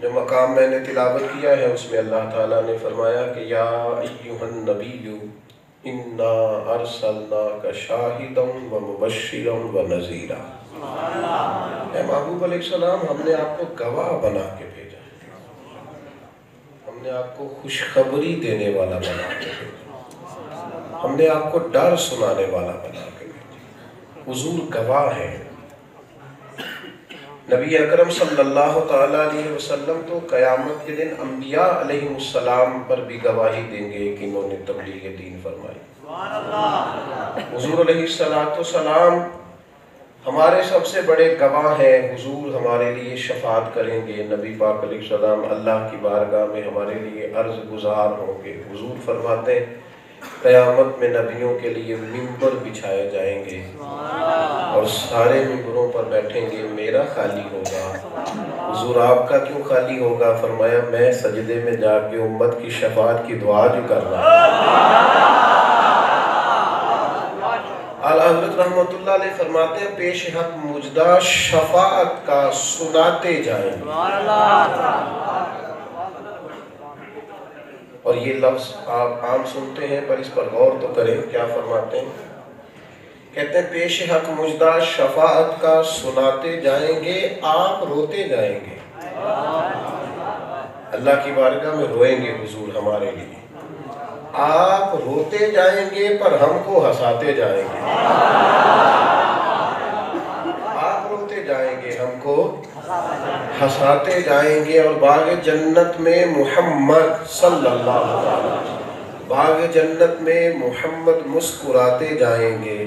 جو مقام میں نے تلاوت کیا ہے اس میں اللہ تعالیٰ نے فرمایا کہ یا ایھا النبی انا ارسلناک شاہدا ومبشرا ونذیرا، اے محبوب علیہ السلام ہم نے آپ کو گواہ بنا کے بھیجا، ہم نے آپ کو خوشخبری دینے والا بنا کے بھیجا، ہم نے آپ کو ڈر سنانے والا بنا کے بھیجا، حضور گواہ ہیں۔ نبی اکرم صلی اللہ تعالیٰ علیہ وسلم تو قیامت کے دن انبیاء علیہ السلام پر بھی گواہی دیں گے کہ انہوں نے تبلیغ دین فرمائی۔ حضور علیہ السلام ہمارے سب سے بڑے گواہ ہیں، حضور ہمارے لیے شفاعت کریں گے، نبی پاک علیہ السلام اللہ کی بارگاہ میں ہمارے لیے عرض گزار ہوں گے۔ حضور فرماتے ہیں قیامت میں نبیوں کے لیے ممبر بچھائے جائیں گے اور سارے ممبروں پر بیٹھیں گے، میرا خالی ہوگا۔ حضور آپ کا کیوں خالی ہوگا؟ فرمایا میں سجدے میں جا کے امت کی شفاعت کی دعا جو کر رہا ہوں۔ اعلیٰ حضرت رحمت اللہ علیہ فرماتے ہیں پیش حق مجدہ شفاعت کا سناتے جائیں گے، اور یہ لفظ آپ عام سنتے ہیں پر اس پر غور تو کریں، کیا فرماتے ہیں؟ کہتے ہیں پیش حق مجدہ شفاعت کا سناتے جائیں گے، آپ روتے جائیں گے، اللہ کی بارگاہ میں روئیں گے حضور ہمارے لیے، آپ روتے جائیں گے پر ہم کو ہنساتے جائیں گے، آپ روتے جائیں گے ہم کو ہنساتے جائیں گے، اور باغ جنت میں محمد صلی اللہ علیہ وسلم، باغ جنت میں محمد مسکراتے جائیں گے،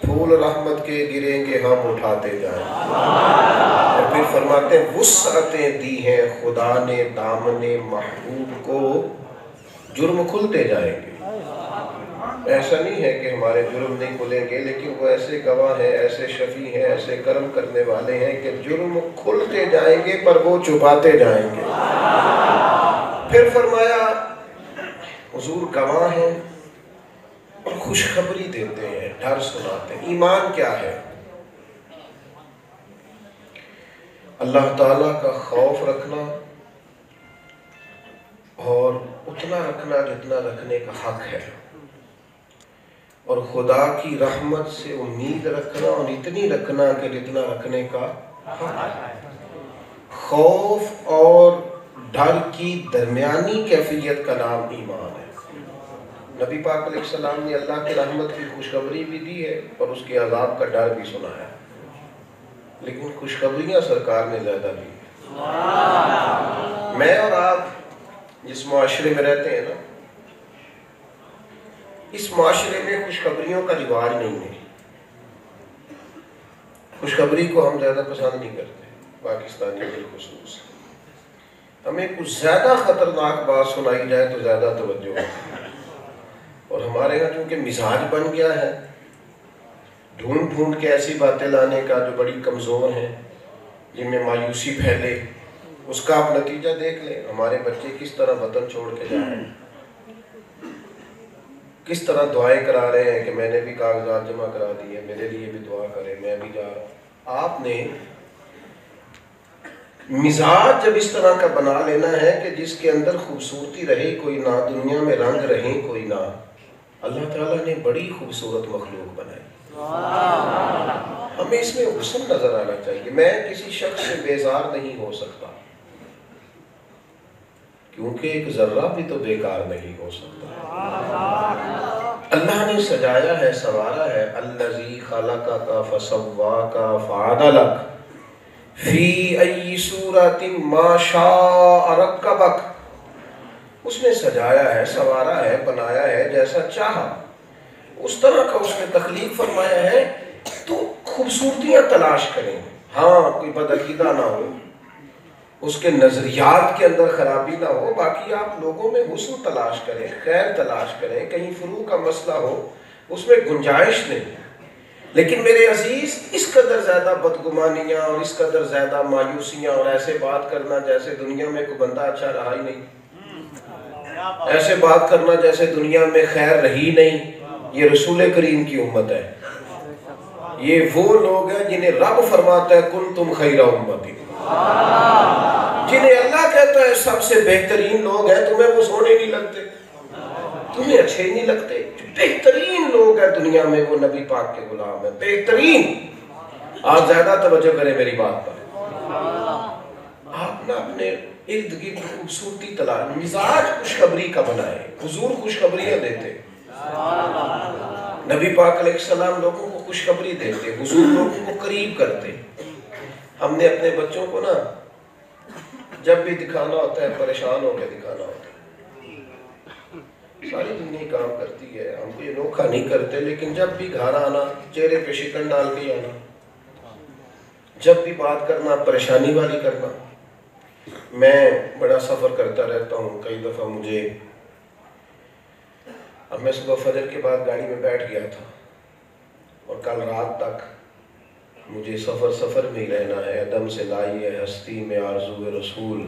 پھول رحمت کے گریں گے ہم اٹھاتے جائیں گے، اور پھر فرماتے ہیں وسعتیں دی ہیں خدا نے دامن محبوب کو، جرم کھلتے جائیں گے۔ ایسا نہیں ہے کہ ہمارے جرم نہیں کھلیں گے، لیکن وہ ایسے گواہ ہیں، ایسے شفیع ہیں، ایسے کرم کرنے والے ہیں کہ جرم کھلتے جائیں گے پر وہ چھپاتے جائیں گے۔ پھر فرمایا حضور گواہ ہیں اور خوشخبری دیتے ہیں، ڈر سناتے ہیں۔ ایمان کیا ہے؟ اللہ تعالیٰ کا خوف رکھنا اور اتنا رکھنا جتنا رکھنے کا حق ہے، اور خدا کی رحمت سے امید رکھنا اور اتنی رکھنا کہ جتنا رکھنے کا حق ہے۔ خوف اور ڈر کی درمیانی کیفیت کا نام ایمان ہے۔ نبی پاک علیہ السلام نے اللہ کی رحمت کی خوشخبری بھی دی ہے اور اس کے عذاب کا ڈر بھی سنایا، لیکن خوشخبریاں سرکار نے زیادہ دی۔ میں اور آپ جس معاشرے میں رہتے ہیں نا، اس معاشرے میں خوشخبریوں کا رواج نہیں ہے، خوشخبری کو ہم زیادہ پسند نہیں کرتے، پاکستانی بالخصوص۔ ہمیں کچھ زیادہ خطرناک بات سنائی جائے تو زیادہ توجہ ہوتی ہے، اور ہمارے یہاں چونکہ مزاج بن گیا ہے ڈھونڈ ڈھونڈ کے ایسی باتیں لانے کا جو بڑی کمزور ہیں، جن میں مایوسی پھیلے، اس کا آپ نتیجہ دیکھ لیں۔ ہمارے بچے کس طرح وطن چھوڑ کے جا رہے ہیں، کس طرح دعائیں کرا رہے ہیں کہ میں نے بھی کاغذات جمع کرا دیے، میرے لیے بھی دعا کریں، میں بھی جا رہا ہوں۔ آپ نے مزاج جب اس طرح کا بنا لینا ہے کہ جس کے اندر خوبصورتی رہے کوئی نہ، دنیا میں رنگ رہے کوئی نہ، اللہ تعالیٰ نے بڑی خوبصورت مخلوق بنائی، ہمیں اس میں حسن نظر آنا چاہیے۔ میں کسی شخص سے بیزار نہیں ہو سکتا، کیونکہ ایک ذرہ بھی تو بیکار نہیں ہو سکتا۔ اللہ نے سجایا ہے، سنوارا ہے، الذی خلقک فسواک فعدلک فی ای صورت ما شاء رکبک، اس نے سجایا ہے، سنوارا ہے، بنایا ہے جیسا چاہا، اس طرح کا اس نے تخلیق فرمایا ہے۔ تو خوبصورتیاں تلاش کریں، ہاں کوئی بدعقیدہ نہ ہو، اس کے نظریات کے اندر خرابی نہ ہو، باقی آپ لوگوں میں حسن تلاش کریں، خیر تلاش کریں، کہیں فروغ کا مسئلہ ہو اس میں گنجائش نہیں۔ لیکن میرے عزیز اس قدر زیادہ بدگمانیاں اور اس قدر زیادہ مایوسیاں اور ایسے بات کرنا جیسے دنیا میں کوئی بندہ اچھا رہا ہی نہیں، ایسے بات کرنا جیسے دنیا میں خیر رہی نہیں، یہ رسول کریم کی امت ہے، یہ وہ لوگ ہیں جنہیں رب فرماتا ہے کنتم خیر امتی، جنہیں اللہ کہتا تو سب سے بہترین لوگ ہیں، تمہیں وہ سونے نہیں لگتے، تمہیں اچھے نہیں لگتے. بہترین لوگ ہیں دنیا میں وہ نبی پاک کے غلام ہیں، بہترین. آپ زیادہ توجہ کریں میری بات پر. آپ نہ اپنے ارد گرد خوبصورتی تلاش، مزاج خوشخبری کا بنائے. حضور خوشخبریاں دیتے، نبی پاک علیہ السلام لوگوں کو خوشخبری دیتے، حضور لوگوں کو قریب کرتے. ہم نے اپنے بچوں کو نا جب بھی دکھانا ہوتا ہے پریشان ہو کے دکھانا ہوتا ہے. ساری دنیا کام کرتی ہے، ہم کو یہ نوکھا نہیں کرتے، لیکن جب بھی گھر آنا چہرے پہ شکن ڈال کے آنا، جب بھی بات کرنا پریشانی والی کرنا. میں بڑا سفر کرتا رہتا ہوں، کئی دفعہ مجھے، اب میں صبح فجر کے بعد گاڑی میں بیٹھ گیا تھا اور کل رات تک مجھے سفر میں ہی رہنا ہے. عدم سے لائی ہے ہستی میں آرزو رسول،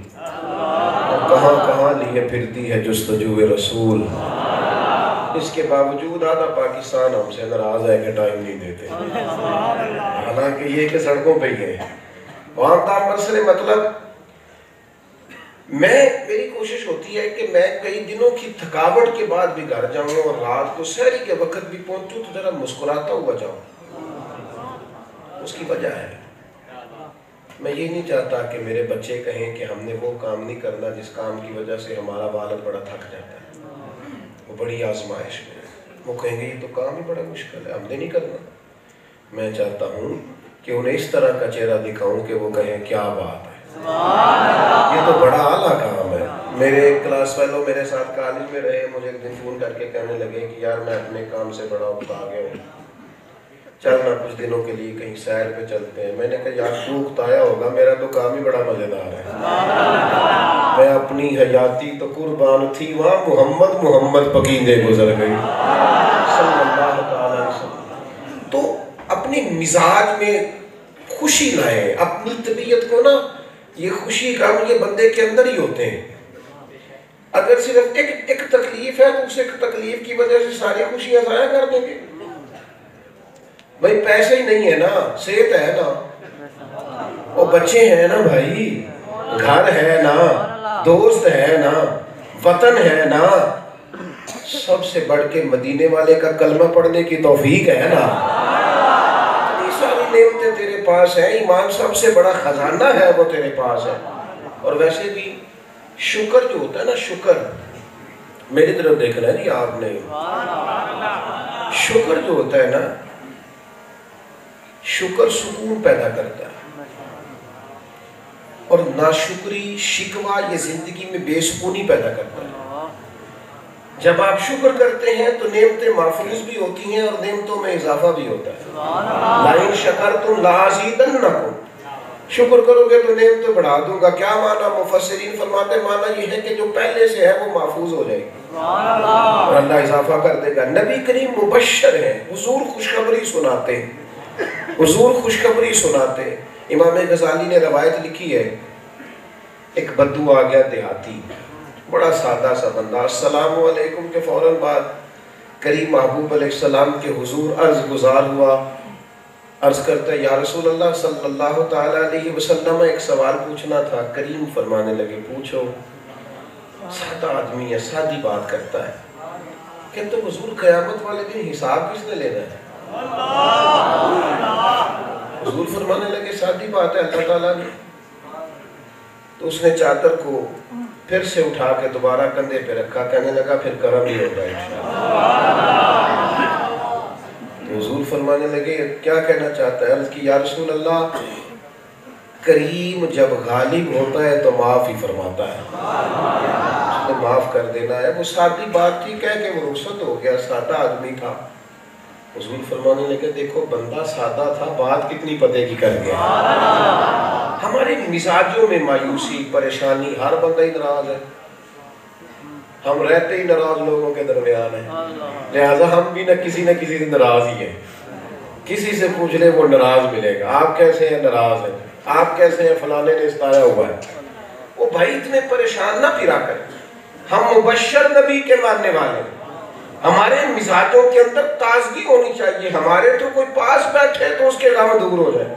کہاں کہاں لیے پھرتی ہے جستجو رسول. اس کے باوجود آدھا پاکستان ہم سے ناراض ہے کہ ٹائم نہیں دیتے، حالانکہ یہ کہ سڑکوں پہ ہی ہے. وہاں تام مسئلے مطلب میری کوشش ہوتی ہے کہ میں کئی دنوں کی تھکاوٹ کے بعد بھی گھر جاؤں اور رات کو سحری کے وقت بھی پہنچوں تو ذرا مسکراتا ہوا جاؤں. اس کی وجہ ہے میں یہ نہیں چاہتا کہ میرے بچے کہیں کہ ہم نے وہ کام نہیں کرنا جس کام کی وجہ سے ہمارا والد بڑا تھک جاتا ہے، وہ بڑی آزمائش میں. وہ کہیں گے یہ تو کام ہی بڑا مشکل ہے، ہم نے نہیں کرنا. میں چاہتا ہوں کہ انہیں اس طرح کا چہرہ دکھاؤں کہ وہ کہیں کیا بات ہے، یہ تو بڑا اعلیٰ کام ہے. میرے ایک کلاس فیلو میرے ساتھ کالج میں رہے، مجھے ایک دن فون کر کے کہنے لگے کہ یار میں اپنے کام سے بڑا اکتا گیا ہوں، چلنا کچھ دنوں کے لیے کہیں سیر پہ چلتے ہیں. میں نے کہا یار تو اکتایا ہوگا، میرا تو کام ہی بڑا مزیدار ہے. میں اپنی حیاتی تو قربان تھی، وہاں محمد پکیندے گزر گئی صلی اللہ تعالی وسلم. تو اپنے مزاج میں خوشی لائیں، اپنی طبیعت کو نا، یہ خوشی غم یہ بندے کے اندر ہی ہوتے ہیں. اگر صرف ایک تکلیف ہے تو اس ایک تکلیف کی وجہ سے ساری خوشیاں ضائع کر دیں گے. بھائی پیسے ہی نہیں ہے نا، صحت ہے نا، وہ بچے ہیں نا بھائی، گھر ہے نا، دوست ہے نا، وطن ہے نا، سب سے بڑھ کے مدینے والے کا کلمہ پڑھنے کی توفیق ہے نا. اتنی ساری نعمتیں تیرے پاس ہیں، ایمان سب سے بڑا خزانہ ہے وہ تیرے پاس ہے. اور ویسے بھی شکر جو ہوتا ہے نا، شکر میری طرف دیکھنا ہے نہیں آپ نے، شکر جو ہوتا ہے نا، شکر سکون پیدا کرتا ہے، اور ناشکری شکوہ یہ زندگی میں بے سکونی پیدا کرتا ہے. جب آپ شکر کرتے ہیں تو نعمتیں محفوظ بھی ہوتی ہیں اور نعمتوں میں اضافہ بھی ہوتا ہے. لَإِن شَكَرْتُمْ لَأَزِيدَنَّكُمْ، شکر کرو گے تو نعمتیں بڑھا دوں گا. کیا معنی؟ مفسرین فرماتے ہیں معنی یہ ہے کہ جو پہلے سے ہے وہ محفوظ ہو جائے گی اور اللہ اضافہ کر دے گا. نبی کریم مبشر ہیں، حضور خوشخبری سناتے ہیں، حضور خوشخبری سناتے ہیں. امام غزالی نے روایت لکھی ہے، ایک بدو آ گیا دیہاتی، بڑا سادہ سا بندہ. السلام علیکم کے فوراً بعد کریم محبوب علیہ السلام کے حضور عرض گزار ہوا. عرض کرتا ہے یا رسول اللہ صلی اللہ تعالیٰ علیہ وسلم، ایک سوال پوچھنا تھا. کریم فرمانے لگے پوچھو. سادہ آدمی ہے، سادی بات کرتا ہے. کہتے حضور قیامت والے دن حساب کس نے لینا ہے؟ حضور فرمانے لگے سادی بات ہے، اللہ تعالیٰ نے. تو اس نے چادر کو پھر سے اٹھا کے دوبارہ کندھے پہ رکھا، کہنے لگا پھر کرم ہی ہوگا انشاءاللہ. تو حضور فرمانے لگے کیا کہنا چاہتا ہے؟ عرض کی یا رسول اللہ، کریم جب غالب ہوتا ہے تو معاف ہی فرماتا ہے، اس نے معاف کر دینا ہے. وہ سادی بات تھی، کہہ کہ وہ رخصت ہو گیا، سادہ آدمی تھا. حضور فرمانے لگے دیکھو بندہ سادہ تھا، بات کتنی پتے کی کر گیا. ہمارے مزاجوں میں مایوسی، پریشانی، ہر بندہ ہی ناراض ہے، ہم رہتے ہی ناراض لوگوں کے درمیان ہیں، لہٰذا ہم بھی نہ کسی سے ناراض ہی ہیں. کسی سے پوچھ لے وہ ناراض ملے گا. آپ کیسے ہیں؟ ناراض ہیں. آپ کیسے ہیں؟ فلانے نے ستایا ہوا ہے. وہ بھائی اتنے پریشان نہ پھرا کریں. ہم مبشر نبی کے ماننے والے ہیں، ہمارے مزاجوں کے اندر تازگی ہونی چاہیے. ہمارے تو کوئی پاس بیٹھے تو اس کے غم دور ہو جائے.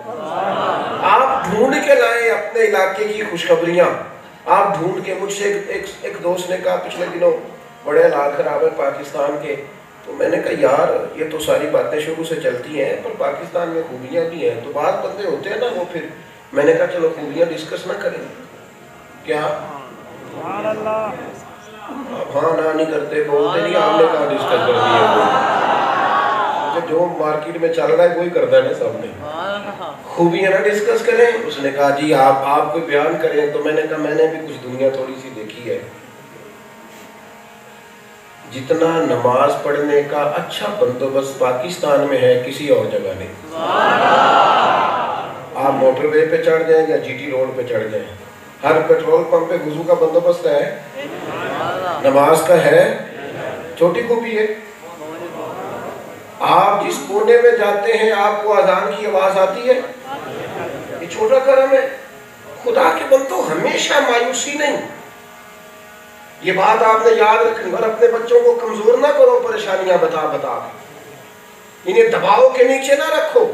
آپ ڈھونڈ کے لائیں اپنے علاقے کی خوشخبریاں. آپ ڈھونڈ کے مجھ سے ایک دوست نے کہا پچھلے دنوں بڑے حالات خراب ہے پاکستان کے، تو میں نے کہا یار یہ تو ساری باتیں شروع سے چلتی ہیں پر پاکستان میں خوبیاں بھی ہیں، تو بعض بندے ہوتے ہیں نا وہ پھر میں نے کہا چلو خوبیاں ڈسکس نہ کریں، کیا آپ ہاں نہ نہیں کرتے بولتے نہیں، آپ نے کہاں ڈسکس کر دیا، جو مارکیٹ میں چل رہا ہے وہی کرتا ہے نا سب نے، خوبیاں نہ ڈسکس کریں۔ اس نے کہا جی آپ کوئی بیان کریں، تو میں نے کہا میں نے بھی کچھ دنیا تھوڑی سی دیکھی ہے، جتنا نماز پڑھنے کا اچھا بندوبست پاکستان میں ہے کسی اور جگہ نہیں۔ آپ موٹر وے پہ چڑھ جائیں یا جی ٹی روڈ پہ چڑھ جائیں، ہر پیٹرول پمپ پہ وضو کا بندوبست ہے، نماز کا ہے، چھوٹی خوبی ہے۔ آپ جس کونے میں جاتے ہیں آپ کو اذان کی آواز آتی ہے، یہ چھوٹا کرم ہے۔ خدا کے بندو ہمیشہ مایوسی نہیں، یہ بات آپ نے یاد رکھنی، اور اپنے بچوں کو کمزور نہ کرو پریشانیاں بتا بتا کے، انہیں دباؤ کے نیچے نہ رکھو۔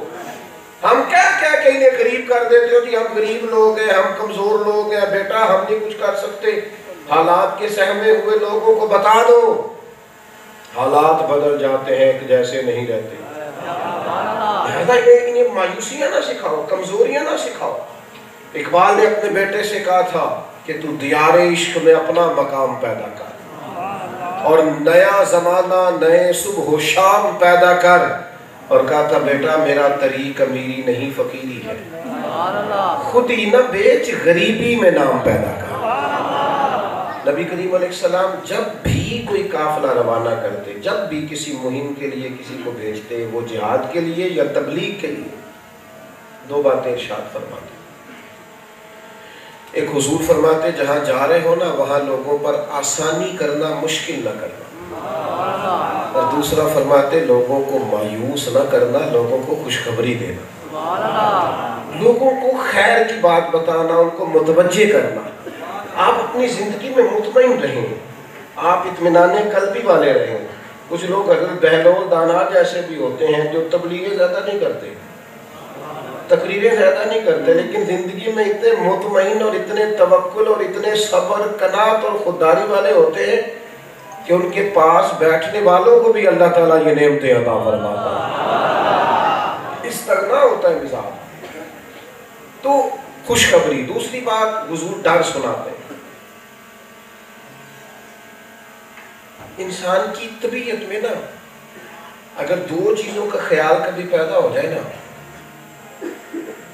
ہم کہہ کہ انہیں غریب کر دیتے ہو، جی ہم غریب لوگ ہیں، ہم کمزور لوگ ہیں، بیٹا ہم نہیں کچھ کر سکتے۔ حالات کے سہمے ہوئے لوگوں کو بتا دو حالات بدل جاتے ہیں، ایک جیسے نہیں رہتے، لہذا انہیں مایوسیاں نہ سکھاؤ، کمزوریاں نہ سکھاؤ۔ اقبال نے اپنے بیٹے سے کہا تھا کہ تو دیار عشق میں اپنا مقام پیدا کر، اور نیا زمانہ نئے صبح و شام پیدا کر، اور کہا تھا بیٹا میرا طریق امیری نہیں فقیری ہے، خود ہی نہ بیچ غریبی میں نام پیدا کر۔ نبی کریم علیہ السلام جب بھی کوئی قافلہ روانہ کرتے، جب بھی کسی مہم کے لیے کسی کو بھیجتے، وہ جہاد کے لیے یا تبلیغ کے لیے، دو باتیں ارشاد فرماتے۔ ایک حضور فرماتے جہاں جا رہے ہو نا وہاں لوگوں پر آسانی کرنا مشکل نہ کرنا، اور دوسرا فرماتے لوگوں کو مایوس نہ کرنا، لوگوں کو خوشخبری دینا، لوگوں کو خیر کی بات بتانا، ان کو متوجہ کرنا۔ آپ اپنی زندگی میں مطمئن رہیں، آپ اطمینان قلبی والے رہیں۔ کچھ لوگ حضرت بہلول دانا جیسے بھی ہوتے ہیں جو تبلیغیں زیادہ نہیں کرتے، تقریریں زیادہ نہیں کرتے، لیکن زندگی میں اتنے مطمئن اور اتنے توکل اور اتنے صبر، قناعت اور خودداری والے ہوتے ہیں کہ ان کے پاس بیٹھنے والوں کو بھی اللہ تعالیٰ یہ نعمتیں عطا فرماتا ہے، استغنا ہوتا ہے مزاج۔ تو خوشخبری۔ دوسری بات حضور ڈر سناتے ہیں۔ انسان کی طبیعت میں نا اگر دو چیزوں کا خیال کبھی پیدا ہو جائے نا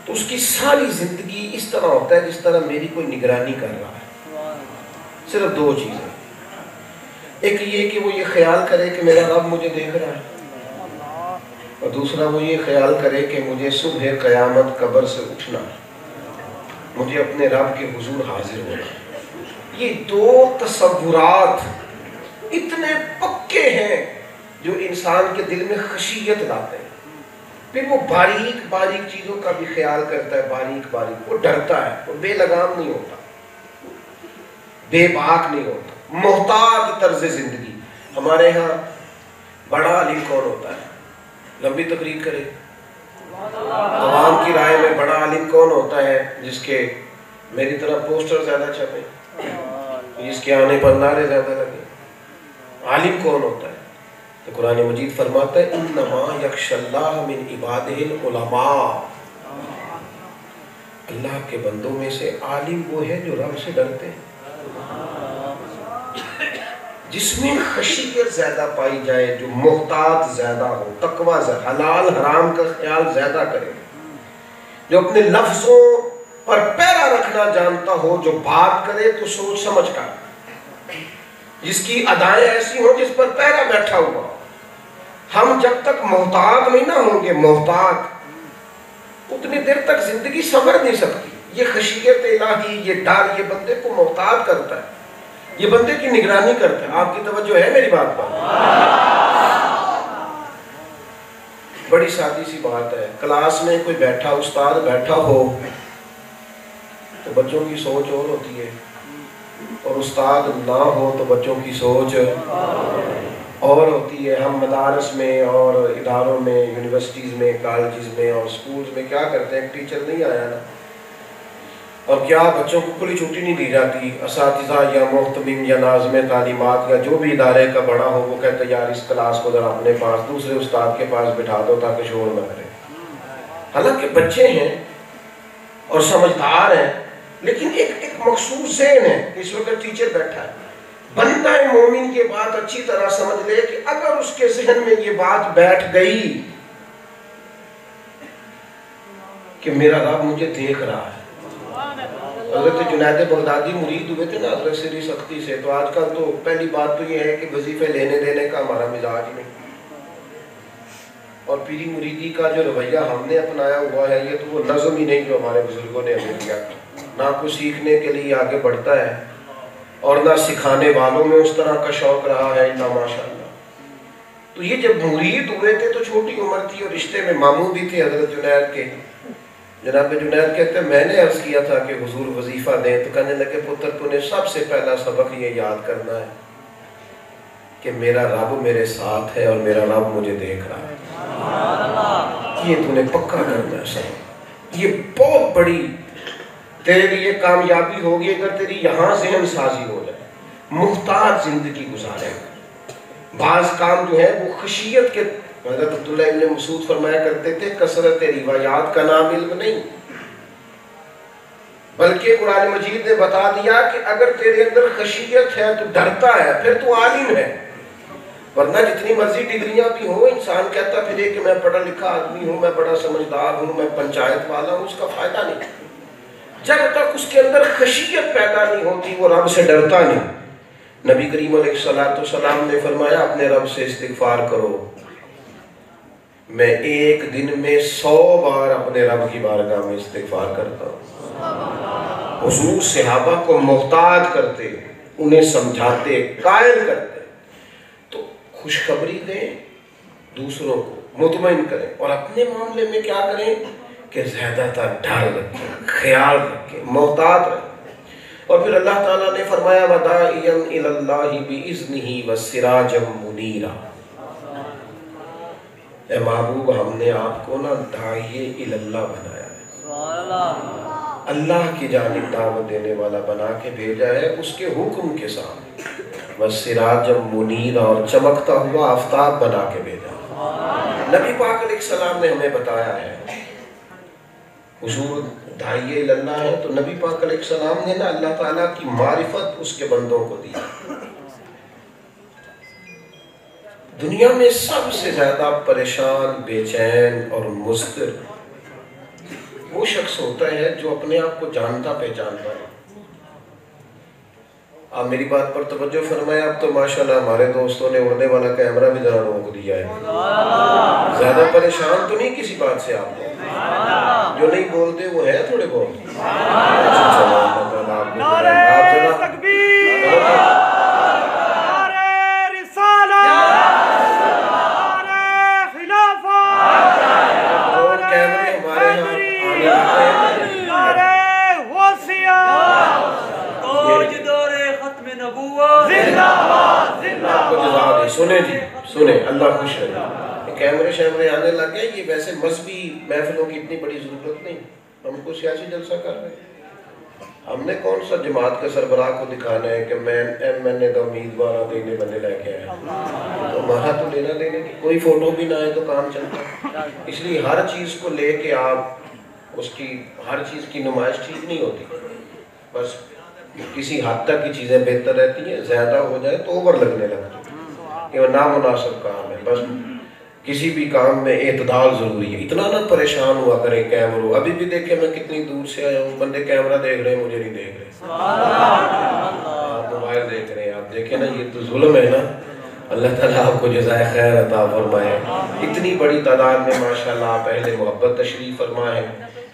تو اس کی ساری زندگی اس طرح ہوتا ہے جس طرح میری کوئی نگرانی کر رہا ہے۔ صرف دو چیزیں، ایک یہ کہ وہ یہ خیال کرے کہ میرا رب مجھے دیکھ رہا ہے، اور دوسرا وہ یہ خیال کرے کہ مجھے صبح قیامت قبر سے اٹھنا، مجھے اپنے رب کے حضور حاضر ہونا۔ یہ دو تصورات اتنے پکے ہیں جو انسان کے دل میں خشیت لاتے ہیں، پھر وہ باریک باریک چیزوں کا بھی خیال کرتا ہے، باریک باریک، وہ ڈرتا ہے، وہ بے لگام نہیں ہوتا، بے باک نہیں ہوتا، محتاط طرز زندگی۔ ہمارے ہاں بڑا عالم کون ہوتا ہے؟ لمبی تقریر کرے، عوام کی رائے میں بڑا عالم کون ہوتا ہے جس کے میری طرف پوسٹر زیادہ چھپے، جس کے آنے پر نعرے زیادہ لگے؟ عالم کون ہوتا ہے؟ تو قرآن مجید فرماتا ہے انما یخشی اللہ من عبادہ العلماء، اللہ کے بندوں میں سے عالم وہ ہے جو رب سے ڈرتے ہیں۔ جس میں خشیت زیادہ پائی جائے، جو محتاط زیادہ ہو، تقوی زیادہ، حلال حرام کا خیال زیادہ کرے، جو اپنے لفظوں پر پیرا رکھنا جانتا ہو، جو بات کرے تو سوچ سمجھ کر، جس کی ادائیں ایسی ہوں جس پر پیرا بیٹھا ہوا۔ ہم جب تک محتاط نہیں نہ ہوں گے، محتاط، اتنی دیر تک زندگی سنور نہیں سکتی۔ یہ خشیت الہی، یہ ڈر، یہ بندے کو محتاط کرتا ہے، یہ بندے کی نگرانی کرتا ہے۔ آپ کی توجہ ہے میری بات پر؟ بڑی سادی سی بات ہے، کلاس میں کوئی بیٹھا، استاد بیٹھا ہو تو بچوں کی سوچ اور ہوتی ہے، اور استاد نہ ہو تو بچوں کی سوچ اور ہوتی ہے۔ ہم مدارس میں اور اداروں میں، یونیورسٹیز میں، کالجز میں اور سکولز میں کیا کرتے ہیں؟ ایک ٹیچر نہیں آیا نا، اور کیا بچوں کو کھلی چھٹی نہیں دی جاتی؟ اساتذہ یا محتمین یا ناظم تعلیمات یا جو بھی ادارے کا بڑا ہو وہ کہتا ہے یار اس کلاس کو ذرا اپنے پاس دوسرے استاد کے پاس بٹھا دو تاکہ شور نہ کرے. حالانکہ بچے ہیں اور سمجھدار ہیں، لیکن ایک مخصوص ذہن ہے. اس وقت ٹیچر بیٹھا ہے، بندہ مومن کی بات اچھی طرح سمجھ لے کہ اگر اس کے ذہن میں یہ بات بیٹھ گئی کہ میرا رب مجھے دیکھ رہا ہے. حضرت جنید بغدادی مرید ہوئے تھے نا حضرت سری سختی سے، تو آج کل تو پہلی بات تو یہ ہے کہ وظیفے لینے دینے کا ہمارا مزاج نہیں، اور پیری مریدی کا جو رویہ ہم نے اپنایا ہوا ہے یہ تو وہ نظم ہی نہیں جو ہمارے بزرگوں نے ہمیں دیا. نہ کوئی سیکھنے کے لیے آگے بڑھتا ہے اور نہ سکھانے والوں میں اس طرح کا شوق رہا ہے نہ ماشاءاللہ. تو یہ جب مرید ہوئے تھے تو چھوٹی عمر تھی اور رشتے میں ماموں بھی تھے حضرت جنید کے. جناب جنید کہتے ہیں میں نے عرض کیا تھا کہ حضور وظیفہ دیں، تو کہنے لگے پتر تو نے سب سے پہلا سبق یہ یاد کرنا ہے کہ میرا رب میرے ساتھ ہے اور میرا رب مجھے دیکھ رہا ہے. یہ تو نے پکا کرنا ہے سب. یہ بہت بڑی تیرے لیے کامیابی ہوگی اگر تیری یہاں ذہن سازی ہو جائے. محتاط زندگی گزارے. بعض کام جو ہے وہ خشیت کے، حضرت عبداللہ ابن مسعود فرمایا کرتے تھے کثرت روایات کا نام علم نہیں، بلکہ قرآن مجید نے بتا دیا کہ اگر تیرے اندر خشیت ہے تو ڈرتا ہے پھر تو عالم ہے. ورنہ جتنی مرضی ڈگریاں بھی ہوں انسان کہتا پھر کہ میں پڑھا لکھا آدمی ہوں، میں بڑا سمجھدار ہوں، میں پنچایت والا ہوں، اس کا فائدہ نہیں. جب تک اس کے اندر خشیت پیدا نہیں ہوتی وہ رب سے ڈرتا نہیں. نبی کریم علیہ السلام نے فرمایا اپنے رب سے استغفار کرو. میں ایک دن میں 100 بار اپنے رب کی بارگاہ میں استغفار کرتا ہوں. حضور صحابہ کو محتاط کرتے، انہیں سمجھاتے، قائل کرتے. تو خوشخبری دیں، دوسروں کو مطمئن کریں، اور اپنے معاملے میں کیا کریں کہ زیادہ تر ڈر رکھیں، خیال رکھیں، محتاط رہیں. اور پھر اللہ تعالیٰ نے فرمایا وَدَاعِيًا إِلَى اللَّهِ بِإِذْنِهِ وَسِرَاجًا مُنِيرًا. اے محبوب ہم نے آپ کو نا داعیے اللہ بنایا ہے، اللہ کی جانب دعوت دینے والا بنا کے بھیجا ہے اس کے حکم کے ساتھ. وَسِرَاجًا مُنِيرًا، اور چمکتا ہوا آفتاب بنا کے بھیجا. نبی پاک علیہ السلام نے ہمیں بتایا ہے حضور داعیے اللہ ہے، تو نبی پاک علیہ السلام نے نا اللہ تعالیٰ کی معرفت اس کے بندوں کو دی. دنیا میں سب سے زیادہ پریشان، بے چین اور مضطر وہ شخص ہوتا ہے جو اپنے آپ کو جانتا پہچانتا ہے. آپ میری بات پر توجہ فرمائیں. اب تو ماشاءاللہ ہمارے دوستوں نے اڑنے والا کیمرہ بھی ذرا روک دیا ہے. زیادہ پریشان تو نہیں کسی بات سے آپ کو، جو نہیں بولتے وہ ہے تھوڑے بہت. نعرہ تکبیر، نعرہ رسالہ، نعرہ خلافت، نعرہ حیدری، نعرہ وصیت، دور ختم نبوت زندہ باد زندہ باد. سنیں جی سنیں، اللہ خوش رہے. کیمرے شیمرے آنے لگ گئے. یہ ویسے مذہبی محفلوں کی اتنی بڑی ضرورت نہیں، ہم کو سیاسی جلسہ کر رہے ہیں. ہم نے کون سا جماعت کے سربراہ کو دکھانا ہے کہ میں MNA کا امیدوار دینے بندے لے کے آیا. ہمارا تو لینا دینے کی کوئی فوٹو بھی نہ آئے تو کام چلتا. اس لیے ہر چیز کو لے کے آپ اس کی ہر چیز کی نمائش ٹھیک نہیں ہوتی. بس کسی حد تک کی چیزیں بہتر رہتی ہیں، زیادہ ہو جائے تو اوور لگنے لگتی ہے، یہ نامناسب کام ہے. بس کسی بھی کام میں اعتدال ضروری ہے. اتنا نہ پریشان ہوا کرے کیمروں. ابھی بھی دیکھیں میں کتنی دور سے آیا ہوں، بندے کیمرہ دیکھ رہے ہیں، مجھے نہیں دیکھ رہے. موبائل دیکھ رہے ہیں. آپ دیکھیں نا یہ تو ظلم ہے نا. اللہ تعالیٰ آپ کو جزائے خیر عطا فرمائے. اتنی بڑی تعداد میں ماشاءاللہ آپ اہل محبت تشریف فرما ہے.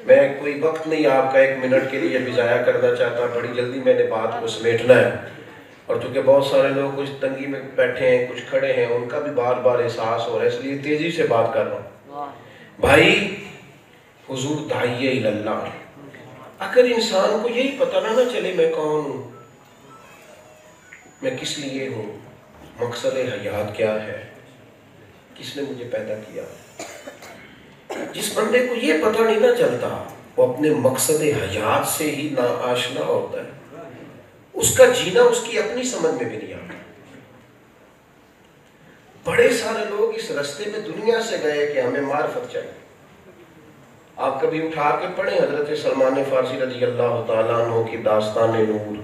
میں کوئی وقت نہیں آپ کا 1 منٹ کے لیے بھی ضائع کرنا چاہتا. بڑی جلدی میں نے بات کو سمیٹنا ہے، اور چونکہ بہت سارے لوگ کچھ تنگی میں بیٹھے ہیں، کچھ کھڑے ہیں، ان کا بھی بار بار احساس ہو رہا ہے، اس لیے تیزی سے بات کر رہا ہوں. بھائی حضور داعیے اللہ. اگر انسان کو یہی پتہ نہ چلے میں کون ہوں، میں کس لیے ہوں، مقصد حیات کیا ہے، کس نے مجھے پیدا کیا، جس بندے کو یہ پتہ نہیں نہ چلتا وہ اپنے مقصد حیات سے ہی ناآشنا ہوتا ہے، اس کا جینا اس کی اپنی سمجھ میں بھی نہیں آتا۔ بڑے سارے لوگ اس رستے میں دنیا سے گئے کہ ہمیں معرفت چاہیے۔ آپ کبھی اٹھا کے پڑھیں حضرت سلمان فارسی رضی اللہ تعالیٰ عنہ کی داستان نور،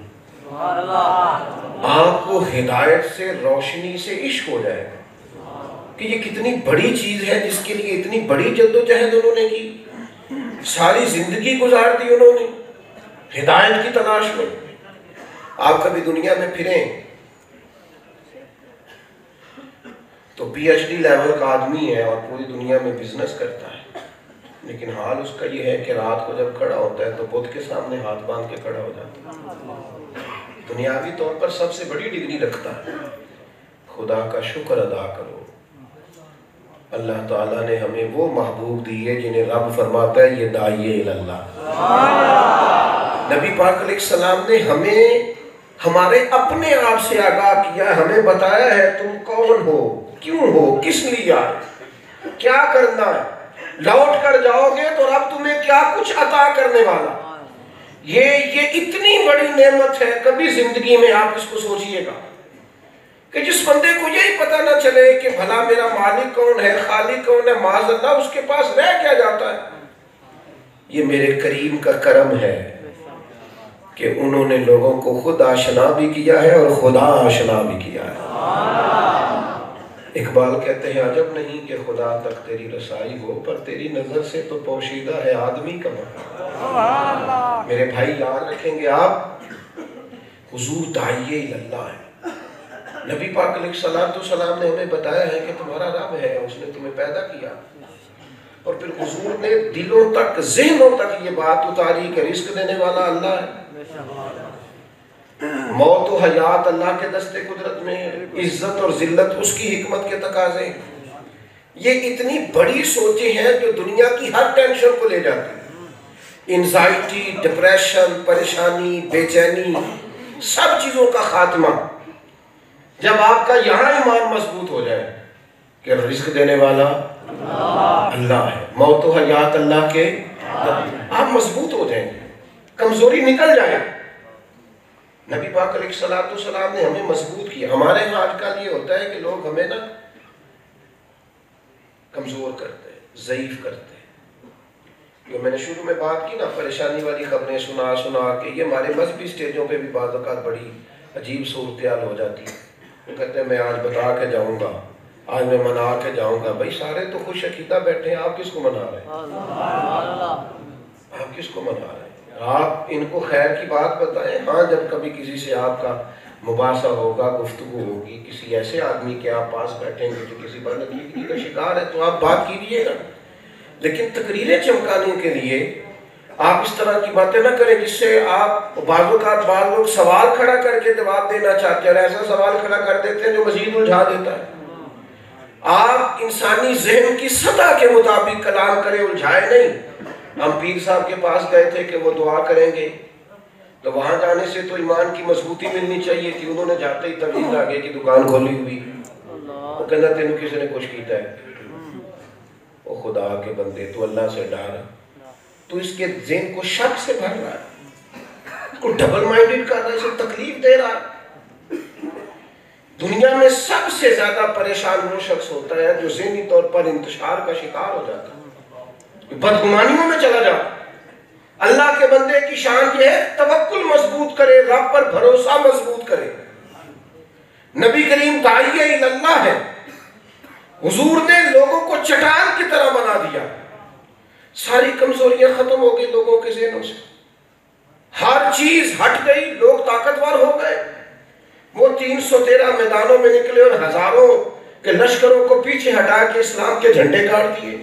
آپ کو ہدایت سے، روشنی سے عشق ہو جائے گا کہ یہ کتنی بڑی چیز ہے جس کے لیے اتنی بڑی جدوجہد انہوں نے کی، ساری زندگی گزار دی انہوں نے ہدایت کی تلاش میں۔ آپ کبھی دنیا میں پھریں تو پی ایچ ڈی لیول کا آدمی ہے اور پوری دنیا میں بزنس کرتا ہے، لیکن حال اس کا یہ ہے کہ رات کو جب کھڑا ہوتا ہے تو بدھ کے سامنے ہاتھ باندھ کے کھڑا ہو جاتا ہے، دنیاوی طور پر سب سے بڑی ڈگری رکھتا ہے۔ خدا کا شکر ادا کرو، اللہ تعالیٰ نے ہمیں وہ محبوب دیے جنہیں رب فرماتا ہے یہ داعیے اللہ۔ نبی پاک علیہ السلام نے ہمیں ہمارے اپنے آپ سے آگاہ کیا، ہمیں بتایا ہے تم کون ہو، کیوں ہو، کس لیے آئے، کیا کرنا ہے، لوٹ کر جاؤ گے تو رب تمہیں کیا کچھ عطا کرنے والا۔ یہ اتنی بڑی نعمت ہے، کبھی زندگی میں آپ اس کو سوچئے گا کہ جس بندے کو یہی پتہ نہ چلے کہ بھلا میرا مالک کون ہے، خالق کون ہے، معاذ اللہ اس کے پاس رہ کیا جاتا ہے۔ یہ میرے کریم کا کرم ہے کہ انہوں نے لوگوں کو خود آشنا بھی کیا ہے اور خدا آشنا بھی کیا ہے۔ اقبال کہتے ہیں عجب نہیں کہ خدا تک تیری رسائی ہو، پر تیری نظر سے تو پوشیدہ ہے آدمی کا مقام۔ میرے بھائی یاد رکھیں گے آپ، حضور داعیے اللہ ہے۔ نبی پاک علیہ السلام نے ہمیں بتایا ہے کہ تمہارا رب ہے، اس نے تمہیں پیدا کیا، اور پھر حضور نے دلوں تک، ذہنوں تک یہ بات اتاری کہ رزق دینے والا اللہ ہے، موت و حیات اللہ کے دستے قدرت میں ہے، عزت اور ذلت اس کی حکمت کے تقاضے۔ یہ اتنی بڑی سوچیں ہیں جو دنیا کی ہر ٹینشن کو لے جاتی ہیں، انزائٹی، ڈپریشن، پریشانی، بے چینی، سب چیزوں کا خاتمہ جب آپ کا یہاں ایمان مضبوط ہو جائے کہ رزق دینے والا اللہ ہے، موت و حیات اللہ کے، آپ مضبوط ہو جائیں گے، کمزوری نکل جائے۔ نبی پاک علیہ السلام نے ہمیں مضبوط کیا۔ ہمارے ہاں آج کل یہ ہوتا ہے کہ لوگ ہمیں نا کمزور کرتے ہیں، ضعیف کرتے ہیں۔ جو میں نے شروع میں بات کی نا، پریشانی والی خبریں سنا کے، یہ ہمارے مذہبی سٹیجوں پہ بھی بعض اوقات بڑی عجیب صورتحال ہو جاتی ہے۔ وہ کہتے ہیں میں آج بتا کے جاؤں گا، آج میں منا کے جاؤں گا۔ بھائی سارے تو خوش عقیدہ بیٹھے ہیں، آپ کس کو منا رہے ہیں؟ آپ کس کو منا رہے ہیں؟ آپ ان کو خیر کی بات بتائیں۔ ہاں جب کبھی کسی سے آپ کا مباحثہ ہوگا، گفتگو ہوگی، کسی ایسے آدمی کے آپ پاس بیٹھیں گے جو کسی بدعقیدگی کا شکار ہے تو آپ بات کیجیے گا، لیکن تقریریں چمکانے کے لیے آپ اس طرح کی باتیں نہ کریں جس سے آپ بعض لوگ سوال کھڑا کر کے جواب دینا چاہتے ہیں اور ایسا سوال کھڑا کر دیتے ہیں جو مزید الجھا دیتا ہے۔ آپ انسانی ذہن کی سطح کے مطابق کلام کریں، الجھائے نہیں۔ ہم پیر صاحب کے پاس گئے تھے کہ وہ دعا کریں گے، تو وہاں جانے سے تو ایمان کی مضبوطی ملنی چاہیے تھی۔ انہوں نے جاتے ہی تویز آگے کی دکان کھولی ہوئی، وہ کہنا تینوں کسی نے کچھ کیتا ہے۔ او خدا کے بندے، تو اللہ سے ڈر، تو اس کے ذہن کو شک سے بھر رہا ہے، کو ڈبل مائنڈڈ کر رہا ہے، اسے تکلیف دے رہا ہے۔ دنیا میں سب سے زیادہ پریشان وہ شخص ہوتا ہے جو ذہنی طور پر انتشار کا شکار ہو جاتا ہے، بدگمانیوں میں چلا جاتا۔ اللہ کے بندے کی شان یہ ہے توکل مضبوط کرے، رب پر بھروسہ مضبوط کرے۔ نبی کریم داعیہ اللہ ہے، حضور نے لوگوں کو چٹان کی طرح بنا دیا، ساری کمزوریاں ختم ہو گئی لوگوں کے ذہنوں سے، ہر چیز ہٹ گئی، لوگ طاقتور ہو گئے۔ وہ 313 میدانوں میں نکلے اور ہزاروں کے لشکروں کو پیچھے ہٹا کے اسلام کے جھنڈے گاڑ دیے۔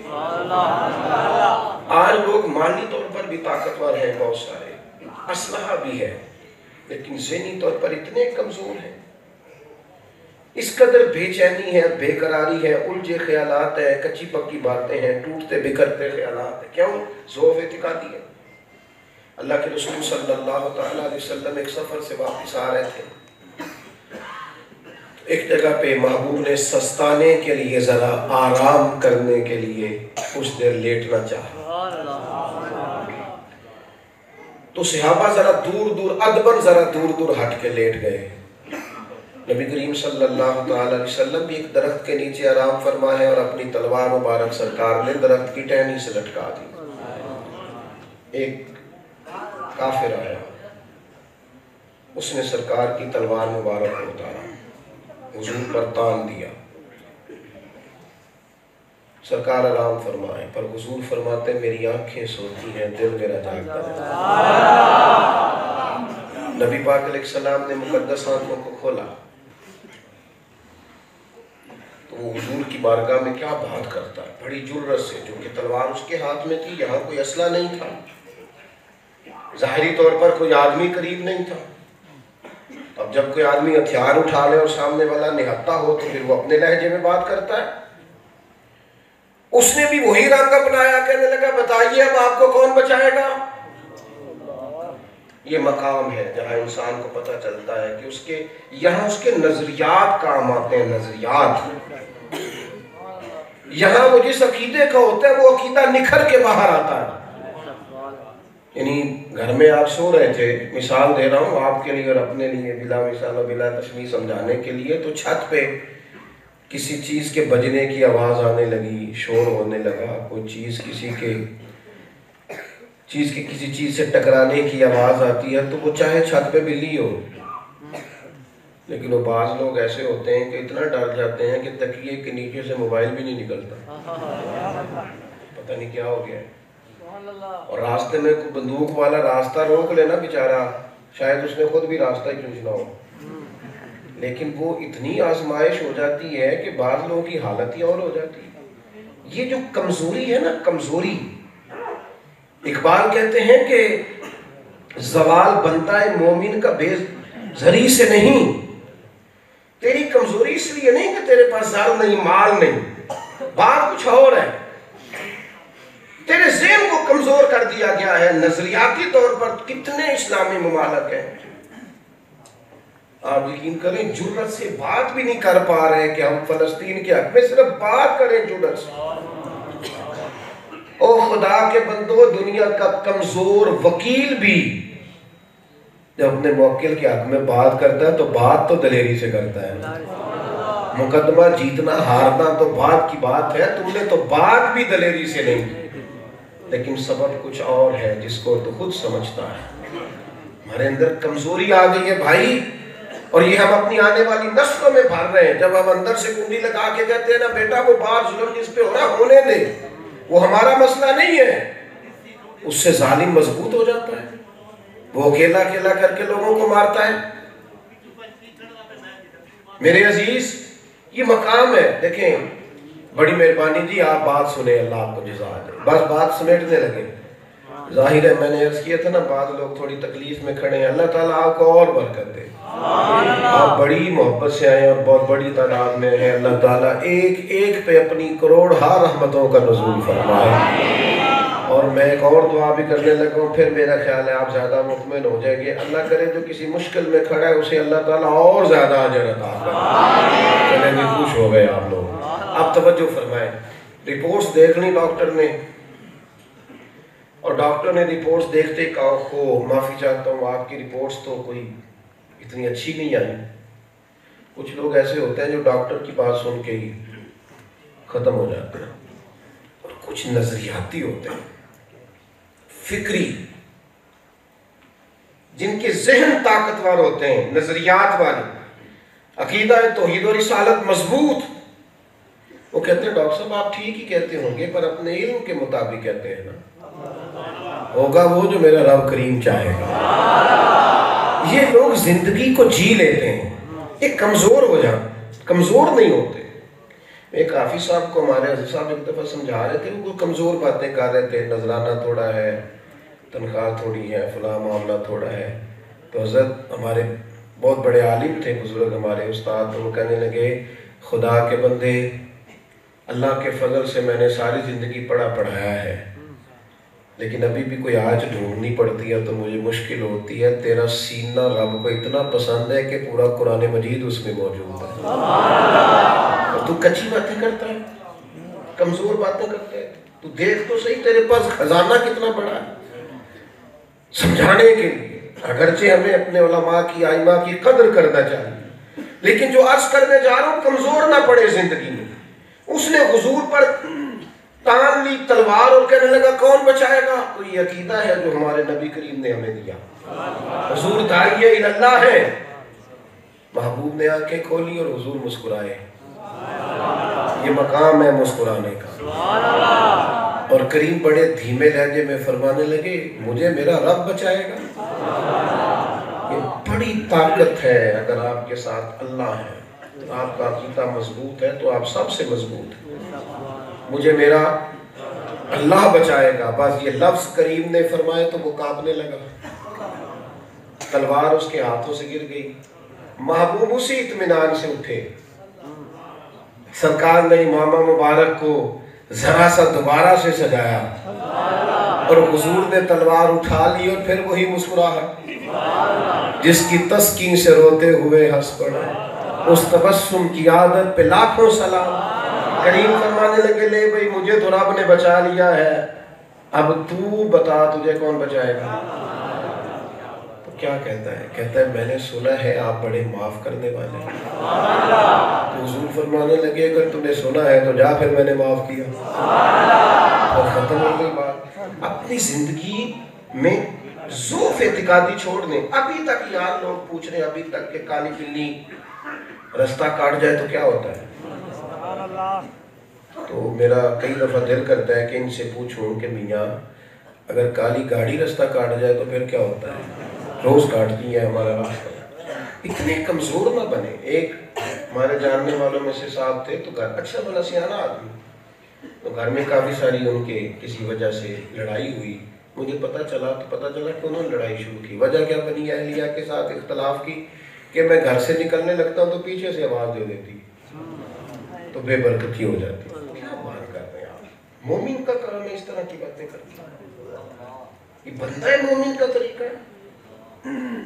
آج لوگ مالی طور پر بھی طاقتور ہیں، بہت سارے اسلحہ بھی ہے، لیکن ذہنی طور پر اتنے کمزور ہیں، اس قدر بے چینی ہے، بے قراری ہے، الجھے خیالات ہیں، کچی پکی باتیں ہیں، ٹوٹتے بکھرتے خیالات ہیں۔ کیوں؟ ضعف اعتقادی ہے۔ اللہ کے رسول صلی اللہ تعالیٰ علیہ وسلم ایک سفر سے واپس آ رہے تھے، ایک جگہ پہ محبوب نے سستانے کے لیے، ذرا آرام کرنے کے لیے کچھ دیر لیٹنا چاہا۔ تو صحابہ ذرا دور دور ادبن ذرا دور دور ہٹ کے لیٹ گئے. نبی کریم صلی اللہ تعالی علیہ وسلم بھی ایک درخت کے نیچے آرام فرما ہے اور اپنی تلوار مبارک سرکار نے درخت کی ٹہنی سے لٹکا دی. ایک کافر آیا, اس نے سرکار کی تلوار مبارک کو اتارا, حضور پر تان دیا. سرکار آرام فرمائے, پر حضور فرماتے میری آنکھیں سوتی ہیں, دل میرا جاگتا ہے. نبی پاک علیہ السلام نے مقدس آنکھوں کو کھولا تو وہ حضور کی بارگاہ میں کیا بات کرتا ہے, بڑی جرأت سے, جو کہ تلوار اس کے ہاتھ میں تھی, یہاں کوئی اسلحہ نہیں تھا, ظاہری طور پر کوئی آدمی قریب نہیں تھا. اب جب کوئی آدمی ہتھیار اٹھا لے اور سامنے والا نہتا ہو تو پھر وہ اپنے لہجے میں بات کرتا ہے. اس نے بھی وہی رنگ اپنایا, کہنے لگا بتائیے اب آپ کو کون بچائے گا. یہ مقام ہے جہاں انسان کو پتہ چلتا ہے کہ اس کے یہاں اس کے نظریات کام آتے ہیں. نظریات یہاں وہ جس عقیدے کا ہوتا ہے وہ عقیدہ نکھر کے باہر آتا ہے. یعنی گھر میں آپ سو رہے تھے, مثال دے رہا ہوں آپ کے لیے اور اپنے لیے بلا مثال و بلا تشبیہ سمجھانے کے لیے, تو چھت پہ کسی چیز کے بجنے کی آواز آنے لگی, شور ہونے لگا, کوئی چیز کسی چیز سے ٹکرانے کی آواز آتی ہے, تو وہ چاہے چھت پہ بلی ہو, لیکن وہ بعض لوگ ایسے ہوتے ہیں کہ اتنا ڈر جاتے ہیں کہ تکیے کے نیچے سے موبائل بھی نہیں نکلتا, پتہ نہیں کیا ہو گیا. اور راستے میں کوئی بندوق والا راستہ روک لینا بیچارہ, شاید اس نے خود بھی راستہ ہی چنا ہو, لیکن وہ اتنی آزمائش ہو جاتی ہے کہ بعض لوگوں کی حالت ہی اور ہو جاتی ہے. یہ جو کمزوری ہے نا, کمزوری, اقبال کہتے ہیں کہ زوال بنتا ہے مومن کا بے زری سے نہیں. تیری کمزوری اس لیے نہیں کہ تیرے پاس زر نہیں, مال نہیں, بات کچھ اور ہے. تیرے ذہن کو کمزور کر دیا گیا ہے. نظریاتی طور پر کتنے اسلامی ممالک ہیں, آپ یقین کریں جرأت سے بات بھی نہیں کر پا رہے کہ ہم فلسطین کے حق میں صرف بات کریں جرأت سے. او خدا کے بندو, دنیا کا کمزور وکیل بھی جب اپنے موکل کے حق میں بات کرتا ہے تو بات تو دلیری سے کرتا ہے. مقدمہ جیتنا ہارنا تو بات کی بات ہے, تم نے تو بات بھی دلیری سے نہیں کی, لیکن سبب کچھ اور ہے جس کو تو خود سمجھتا ہے. ہمارے اندر کمزوری آ گئی ہے بھائی, اور یہ ہم اپنی آنے والی نسلوں میں بھر رہے ہیں. جب ہم اندر سے کنڈی لگا کے کہتے ہیں نا بیٹا وہ بار ظلم جس پہ ہونا ہونے دے, وہ ہمارا مسئلہ نہیں ہے, اس سے ظالم مضبوط ہو جاتا ہے, وہ اکیلا اکیلا کر کے لوگوں کو مارتا ہے. میرے عزیز یہ مقام ہے. دیکھیں بڑی مہربانی جی, آپ بات سنیں, اللہ آپ کو جزا دے. بس بات سمیٹنے لگے. ظاہر ہے میں نے عرض کیا تھا نا, بعض لوگ تھوڑی تکلیف میں کھڑے ہیں, اللہ تعالیٰ آپ کو اور برکت دے. آپ بڑی محبت سے آئے اور بہت بڑی تعداد میں ہیں, اللہ تعالیٰ ایک ایک پہ اپنی کروڑہا رحمتوں کا نزول فرمائے. اور میں ایک اور دعا بھی کرنے لگا ہوں, پھر میرا خیال ہے آپ زیادہ مطمئن ہو جائیں گے. اللہ کرے جو کسی مشکل میں کھڑا ہے اسے اللہ تعالیٰ اور زیادہ اجر عطا کرے. چلیں گے, خوش ہو گئے آپ لوگ. آپ توجہ فرمائیں. رپورٹس دیکھ لی ڈاکٹر نے, اور ڈاکٹر نے رپورٹس دیکھتے کہا کو معافی چاہتا ہوں آپ کی رپورٹس تو کوئی اتنی اچھی نہیں آئی. کچھ لوگ ایسے ہوتے ہیں جو ڈاکٹر کی بات سن کے ہی ختم ہو جاتے ہیں, اور کچھ نظریاتی ہوتے ہیں, فکری, جن کے ذہن طاقتور ہوتے ہیں, نظریات والے, عقیدہ توحید و رسالت مضبوط. وہ کہتے ہیں ڈاکٹر صاحب آپ ٹھیک ہی کہتے ہوں گے, پر اپنے علم کے مطابق کہتے ہیں نا, ہوگا وہ جو میرا رب کریم چاہے گا. یہ لوگ زندگی کو جی لیتے ہیں, ایک کمزور ہو جائیں, کمزور نہیں ہوتے. ایک حافظ صاحب کو ہمارے حضرت صاحب ایک دفعہ سمجھا رہے تھے, وہ کمزور باتیں کر رہے تھے, نذرانہ تھوڑا ہے, تنخواہ تھوڑی ہے, فلاں معاملہ تھوڑا ہے. تو حضرت ہمارے بہت بڑے عالم تھے, بزرگ ہمارے استاد, وہ کہنے لگے خدا کے بندے, اللہ کے فضل سے میں نے ساری زندگی پڑھایا ہے, لیکن ابھی بھی کوئی آج ڈھونڈنی پڑتی ہے تو مجھے مشکل ہوتی ہے. تیرا سینہ رب کو اتنا پسند ہے کہ پورا قرآن مجید اس میں موجود ہے, اور تو کچی باتیں کرتا ہے, کمزور باتیں کرتا ہے. تو دیکھ تو صحیح تیرے پاس خزانہ کتنا بڑا ہے. سمجھانے کے لیے، اگرچہ ہمیں اپنے علماء کی آئمہ کی قدر کرنا چاہیے، لیکن جو عرض کرنے جا رہا ہوں کمزور نہ پڑے زندگی میں۔ اس نے حضور پر تان لی تلوار اور کہنے لگا کون بچائے گا؟ تو یہ عقیدہ ہے جو ہمارے نبی کریم نے ہمیں دیا۔ حضور داعیہ اللہ ہے۔ محبوب نے آنکھیں کھولی اور حضور مسکرائے۔ یہ مقام ہے مسکرانے کا۔ اور کریم بڑے دھیمے لہجے میں فرمانے لگے مجھے میرا رب بچائے گا۔ یہ بڑی طاقت ہے اگر آپ کے ساتھ اللہ ہے، آپ کا عقیدہ مضبوط ہے تو آپ سب سے مضبوط ہے۔ مجھے میرا اللہ بچائے گا، بس یہ لفظ کریم نے فرمائے تو وہ کانپنے لگا، تلوار اس کے ہاتھوں سے گر گئی۔ محبوب اسی اطمینان سے اٹھے۔ سرکار نے امامہ مبارک کو ذرا سا دوبارہ سے سجایا اور حضور نے تلوار اٹھا لی اور پھر وہی مسکراہٹ جس کی تسکین سے روتے ہوئے ہنس پڑا، اس تبسم کی عادت پہ لاکھوں سلام۔ کریم فرمانے لگے لے بھئی مجھے تو رب نے بچا لیا ہے، اب تو بتا تجھے کون بچائے گا؟ تو کیا کہتا ہے؟ کہتا ہے میں نے سنا ہے آپ بڑے معاف کرنے والے ہیں۔ تو حضور فرمانے لگے اگر تم نے سنا ہے تو جا پھر میں نے معاف کیا اور ختم ہو گئی بات۔ اپنی زندگی میں ضعف اعتقادی چھوڑ دیں۔ ابھی تک یار لوگ پوچھ رہے ہیں ابھی تک کہ کالی بلی رستہ کاٹ جائے تو کیا ہوتا ہے؟ تو میرا کئی دفعہ دل کرتا ہے کہ ان سے پوچھوں کہ میاں اگر کالی گاڑی رستہ کاٹ جائے تو پھر کیا ہوتا ہے؟ روز کاٹتی ہے ہمارا راستہ۔ اتنے کمزور نہ بنے۔ ایک ہمارے جاننے والوں میں سے صاحب تھے تو گھر اچھا بنا سیانا آدمی، تو گھر میں کافی ساری ان کے کسی وجہ سے لڑائی ہوئی۔ مجھے پتہ چلا کہ انہوں نے لڑائی شروع کی۔ وجہ کیا بنی؟ اہلیہ کے ساتھ اختلاف کی کہ میں گھر سے نکلنے لگتا ہوں تو پیچھے سے آواز دے دیتی تو بے برکتی ہو جاتی۔ کیا بات کر رہے ہیں آپ؟ مومن کا کام ہے اس طرح کی باتیں کرنا؟ یہ بندہ ہے مومن کا طریقہ ہے؟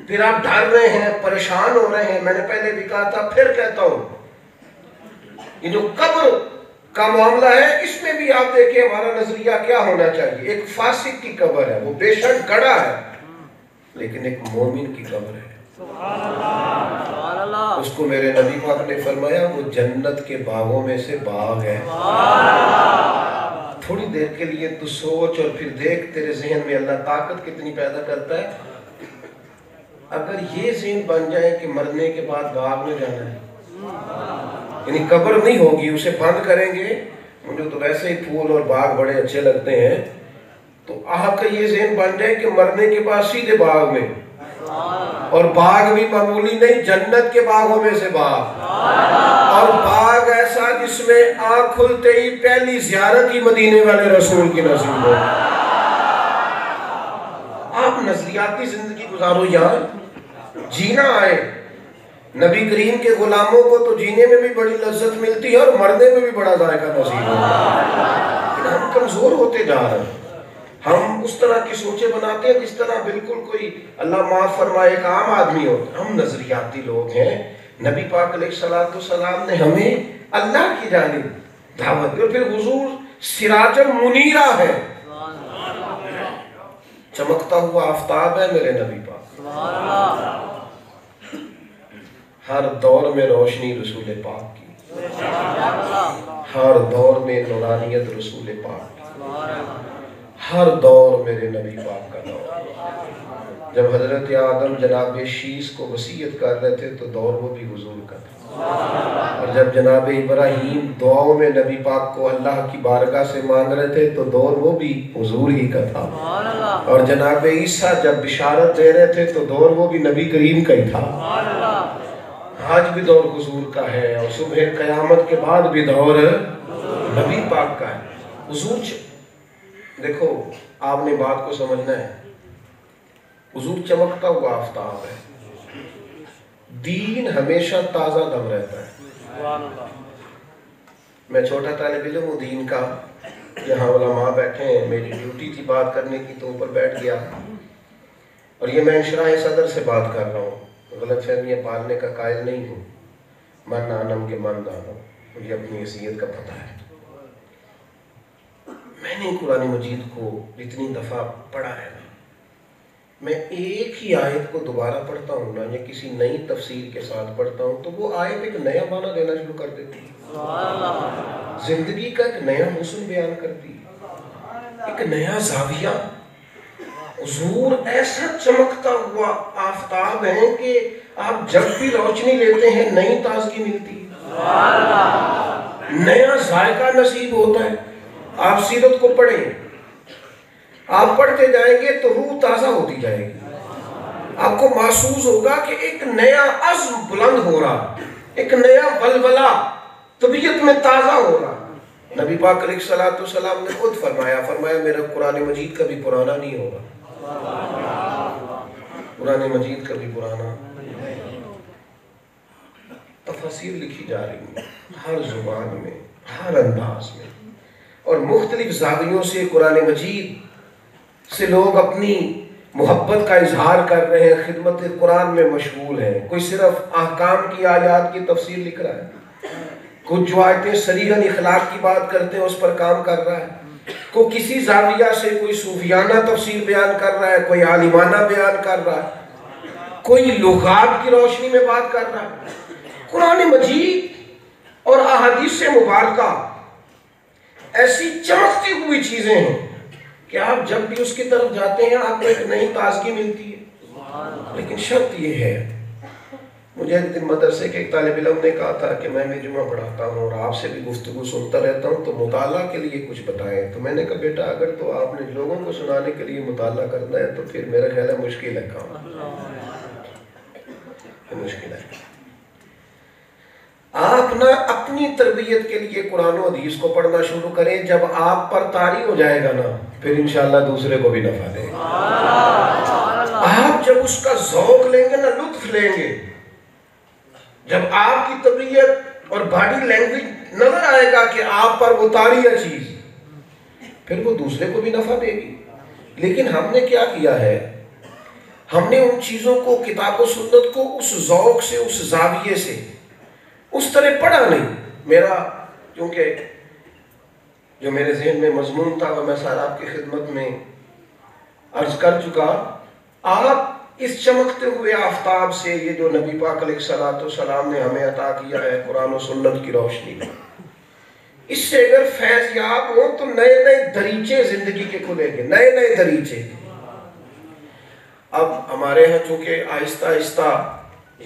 پھر آپ ڈر رہے ہیں، پریشان ہو رہے ہیں۔ میں نے پہلے بھی کہا تھا پھر کہتا ہوں، یہ جو قبر کا معاملہ ہے اس میں بھی آپ دیکھیں ہمارا نظریہ کیا ہونا چاہیے۔ ایک فاسق کی قبر ہے، وہ بے شک گڑا ہے، لیکن ایک مومن کی قبر ہے۔ اس کو میرے نبی پاک نے فرمایا وہ جنت کے باغوں میں سے باغ ہے۔ تھوڑی دیر کے لیے تو سوچ اور پھر دیکھ تیرے ذہن میں اللہ طاقت کتنی پیدا کرتا ہے۔ اگر یہ ذہن بن جائے کہ مرنے کے بعد باغ میں جانا ہے، یعنی قبر نہیں ہوگی، اسے بند کریں گے، مجھے تو ویسے ہی پھول اور باغ بڑے اچھے لگتے ہیں، تو آپ کا یہ ذہن بن جائے کہ مرنے کے بعد سیدھے باغ میں، اور باغ بھی معمولی نہیں، جنت کے باغوں میں سے باغ، اور باغ ایسا جس میں آنکھ کھلتے ہی پہلی زیارت ہی مدینے والے رسول کی نصیب ہو۔ آپ نظریاتی زندگی گزارو یار، جینا آئے۔ نبی کریم کے غلاموں کو تو جینے میں بھی بڑی لذت ملتی ہے اور مرنے میں بھی بڑا ذائقہ نصیب ہوتا ہے، لیکن ہم کمزور ہوتے جا رہے ہیں۔ ہم اس طرح کی سوچیں بناتے ہیں جس طرح بالکل کوئی اللہ معاف فرمائے ایک عام آدمی ہوتا ہے۔ ہم نظریاتی لوگ ہیں۔ نبی پاک علیہ السلام نے ہمیں اللہ کی جانب دعوت دی، اور پھر حضور سراج منیرہ ہے، چمکتا ہوا آفتاب ہے میرے نبی پاک۔ ہر دور میں روشنی رسول پاک کی، ہر دور میں نورانیت رسول پاک کی، ہر دور میرے نبی پاک کا دور۔ جب حضرت آدم جناب شیش کو وصیت کر رہے تھے تو دور وہ بھی حضور کا تھا، اور جب جناب ابراہیم دعاؤں میں نبی پاک کو اللہ کی بارگاہ سے مانگ رہے تھے تو دور وہ بھی حضور ہی کا تھا، اور جناب عیسیٰ جب بشارت دے رہے تھے تو دور وہ بھی نبی کریم کا ہی تھا۔ آج بھی دور حضور کا ہے، اور صبح قیامت کے بعد بھی دور نبی پاک کا ہے۔ حضور دیکھو آپ نے بات کو سمجھنا ہے، حضور چمکتا ہوا آفتاب ہے، دین ہمیشہ تازہ دم رہتا ہے۔ میں چھوٹا طالب علم ہوں دین کا، یہاں علماء بیٹھے ہیں، میری ڈیوٹی تھی بات کرنے کی تو اوپر بیٹھ گیا، اور یہ میں انشراح صدر سے بات کر رہا ہوں، غلط فہمیاں پالنے کا قائل نہیں ہوں، من آنم کے من دانم، مجھے اپنی حیثیت کا پتہ ہے۔ میں نے قرآن مجید کو اتنی دفعہ پڑھا ہے، میں ایک ہی آیت کو دوبارہ پڑھتا ہوں نا یا کسی نئی تفسیر کے ساتھ پڑھتا ہوں تو وہ آیت ایک نیا معنی دینا شروع کر دیتی ہے، زندگی کا ایک نیا حسن بیان کرتی ہے، ایک نیا زاویہ۔ حضور ایسا چمکتا ہوا آفتاب ہے کہ آپ جب بھی روشنی لیتے ہیں نئی تازگی ملتی ہے، نیا ذائقہ نصیب ہوتا ہے۔ آپ سیرت کو پڑھیں، آپ پڑھتے جائیں گے تو روح تازہ ہوتی جائے گی، آپ کو محسوس ہوگا کہ ایک نیا عزم بلند ہو رہا، ایک نیا ولولہ طبیعت میں تازہ ہو رہا۔ نبی پاک علیہ السلام نے خود فرمایا میرا قرآن مجید کبھی پرانا نہیں ہوگا، قرآن مجید کبھی پرانا۔ تفاسیر لکھی جا رہی ہیں ہر زبان میں، ہر انداز میں، اور مختلف زاویوں سے قرآن مجید سے لوگ اپنی محبت کا اظہار کر رہے ہیں، خدمت قرآن میں مشغول ہیں۔ کوئی صرف احکام کی آیات کی تفسیر لکھ رہا ہے، کچھ جو آیتیں صریحاً اخلاق کی بات کرتے ہیں اس پر کام کر رہا ہے، کوئی کسی زاویہ سے کوئی صوفیانہ تفسیر بیان کر رہا ہے، کوئی عالمانہ بیان کر رہا ہے، کوئی لغات کی روشنی میں بات کر رہا ہے۔ قرآن مجید اور احادیث مبارکہ ایسی چمکتی ہوئی چیزیں ہیں کہ آپ جب بھی اس کی طرف جاتے ہیں آپ کو ایک نئی تازگی ملتی ہے۔ لیکن شرط یہ ہے، مجھے ایک دن مدرسے کے ایک طالب علم نے کہا تھا کہ میں جمعہ پڑھاتا ہوں اور آپ سے بھی گفتگو سنتا رہتا ہوں تو مطالعہ کے لیے کچھ بتائیں۔ تو میں نے کہا بیٹا اگر تو آپ نے لوگوں کو سنانے کے لیے مطالعہ کرنا ہے تو پھر میرا خیال ہے مشکل ہے کام، مشکل ہے۔ آپ نہ اپنی تربیت کے لیے قرآن و حدیث کو پڑھنا شروع کریں، جب آپ پر طاری ہو جائے گا نا پھر انشاءاللہ دوسرے کو بھی نفع دیں گے۔ آپ جب اس کا ذوق لیں گے نا، لطف لیں گے، جب آپ کی طبیعت اور باڈی لینگویج نظر آئے گا کہ آپ پر وہ طاری ہے چیز، پھر وہ دوسرے کو بھی نفع دے گی۔ لیکن ہم نے کیا کیا ہے، ہم نے ان چیزوں کو، کتاب و سنت کو اس ذوق سے، اس زاویے سے اس طرح پڑھا نہیں۔ میرا کیونکہ جو میرے ذہن میں مضمون تھا وہ میں سارا آپ کی خدمت میں عرض کر چکا۔ آپ اس چمکتے ہوئے آفتاب سے، یہ جو نبی پاک علیہ السلام نے ہمیں عطا کیا ہے قرآن و سنت کی روشنی میں، اس سے اگر فیض یاب ہو تو نئے نئے دریچے زندگی کے کھلیں گے، نئے نئے دریچے۔ اب ہمارے ہاں چونکہ آہستہ آہستہ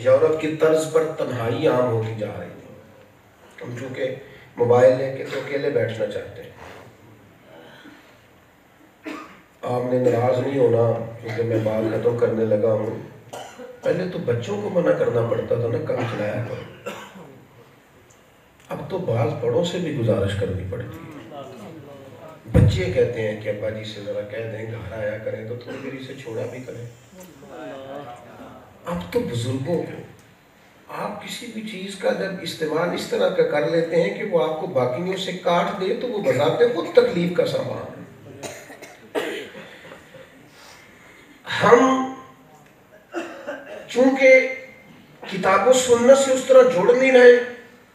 یورپ کی طرز پر تنہائی عام ہوتی جا رہی ہے، ہم چونکہ موبائل لے کے تو اکیلے بیٹھنا چاہتے ہیں۔ آپ نے ناراض نہیں ہونا کیونکہ میں بات ختم کرنے لگا ہوں۔ پہلے تو بچوں کو منع کرنا پڑتا تھا نا، کم چلایا کرو، اب تو بعض بڑوں سے بھی گزارش کرنی پڑتی ہے۔ بچے کہتے ہیں کہ ابا جی سے ذرا کہہ دیں گھر آیا کریں تو تھوڑی دیر سے چھوڑا بھی کریں۔ اب تو بزرگوں کو آپ کسی بھی چیز کا جب استعمال اس طرح کا کر لیتے ہیں کہ وہ آپ کو باقیوں سے کاٹ دے تو وہ بذات خود تکلیف کا سامان ہے۔ ہم چونکہ کتاب و سنت سے اس طرح جڑ نہیں رہے،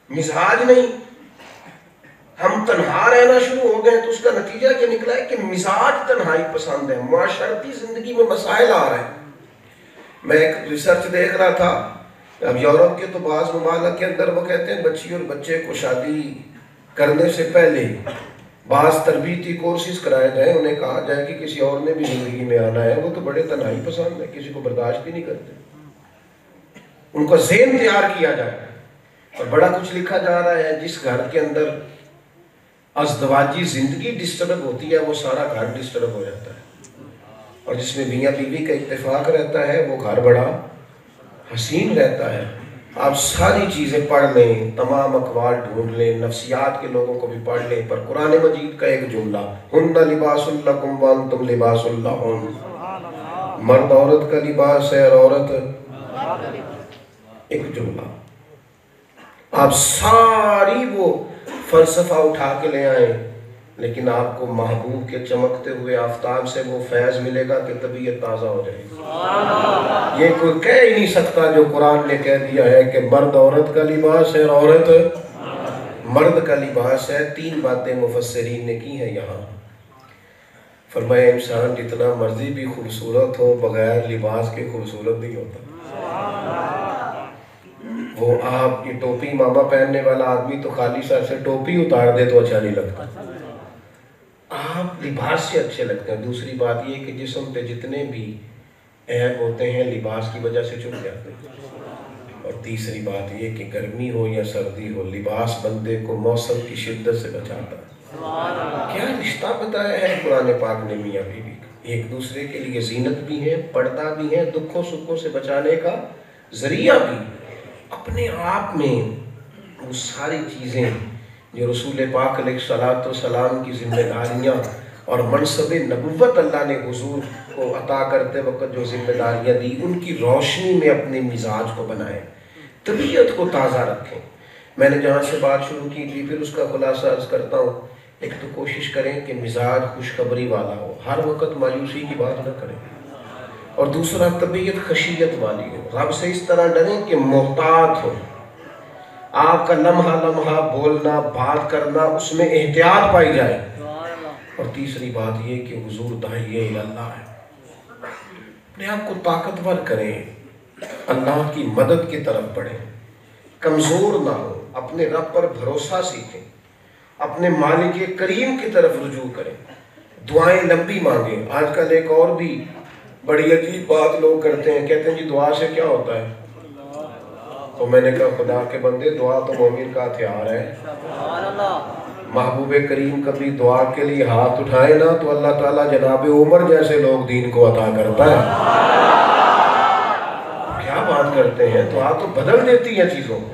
مزاج نہیں، ہم تنہا رہنا شروع ہو گئے، تو اس کا نتیجہ کیا نکلا ہے کہ مزاج تنہائی پسند ہے، معاشرتی زندگی میں مسائل آ رہے ہیں۔ میں ایک ریسرچ دیکھ رہا تھا، اب یورپ کے تو بعض ممالک کے اندر وہ کہتے ہیں بچی اور بچے کو شادی کرنے سے پہلے بعض تربیتی کورسز کرائے جائیں، انہیں کہا جائے کہ کسی اور نے بھی زندگی میں آنا ہے، وہ تو بڑے تنہائی پسند ہے، کسی کو برداشت بھی نہیں کرتے، ان کا ذہن تیار کیا جائے۔ اور بڑا کچھ لکھا جا رہا ہے، جس گھر کے اندر ازدواجی زندگی ڈسٹرب ہوتی ہے وہ سارا گھر ڈسٹرب ہو جاتا ہے، اور جس میں میاں بیوی کا اتفاق رہتا ہے وہ گھر بڑا حسین رہتا ہے۔ آپ ساری چیزیں پڑھ لیں، تمام اقوال ڈھونڈ لیں، نفسیات کے لوگوں کو بھی پڑھ لیں، پر قرآن مجید کا ایک جملہ ہن لباس لکم وانتم لباس لہن، مرد عورت کا لباس ہے اور عورت، ایک جملہ۔ آپ ساری وہ فلسفہ اٹھا کے لے آئیں، لیکن آپ کو محبوب کے چمکتے ہوئے آفتاب سے وہ فیض ملے گا کہ طبیعت تازہ ہو جائے گی۔ یہ کوئی کہہ ہی نہیں سکتا جو قرآن نے کہہ دیا ہے کہ مرد عورت کا لباس ہے اور عورت مرد کا لباس ہے۔ تین باتیں مفسرین نے کی ہیں یہاں۔ فرمایا انسان جتنا مرضی بھی خوبصورت ہو بغیر لباس کے خوبصورت نہیں ہوتا۔ وہ آپ یہ ٹوپی ماما پہننے والا آدمی تو خالی سر سے ٹوپی اتار دے تو اچھا نہیں لگتا، آپ لباس سے اچھے لگتے ہیں۔ دوسری بات یہ کہ جسم پہ جتنے بھی عیب ہوتے ہیں لباس کی وجہ سے چھپ جاتے ہیں۔ اور تیسری بات یہ کہ گرمی ہو یا سردی ہو لباس بندے کو موسم کی شدت سے بچاتا ہے۔ کیا رشتہ بتایا ہے قرآن پاک نے میاں بیوی کا، ایک دوسرے کے لیے زینت بھی ہے، پردہ بھی ہے، دکھوں سکھوں سے بچانے کا ذریعہ بھی۔ اپنے آپ میں وہ ساری چیزیں جو رسول پاک علیہ السلام کی ذمہ داریاں اور منصب نبوت اللہ نے حضور کو عطا کرتے وقت جو ذمہ داریاں دی ان کی روشنی میں اپنے مزاج کو بنائیں، طبیعت کو تازہ رکھیں۔ میں نے جہاں سے بات شروع کی تھی پھر اس کا خلاصہ عرض کرتا ہوں۔ ایک تو کوشش کریں کہ مزاج خوشخبری والا ہو، ہر وقت مایوسی کی بات نہ کریں، اور دوسرا طبیعت خشیت والی ہو، رب سے اس طرح ڈریں کہ محتاط ہو، آپ کا لمحہ لمحہ بولنا بات کرنا اس میں احتیاط پائی جائے۔ اور تیسری بات یہ کہ حضور داعیہ اللہ ہے، اپنے آپ کو طاقتور کریں، اللہ کی مدد کی طرف بڑھیں، کمزور نہ ہو، اپنے رب پر بھروسہ سیکھیں، اپنے مالک کریم کی طرف رجوع کریں، دعائیں لمبی مانگیں۔ آج کل ایک اور بھی بڑی عجیب بات لوگ کرتے ہیں، کہتے ہیں جی دعا سے کیا ہوتا ہے؟ تو میں نے کہا خدا کے بندے دعا تو مومن کا ہتھیار ہے۔ محبوب کریم کبھی دعا کے لیے ہاتھ اٹھائے نا تو اللہ تعالیٰ جناب عمر جیسے لوگ دین کو عطا کرتا ہے۔ کیا بات کرتے ہیں، دعا تو بدل دیتی ہے چیزوں کو،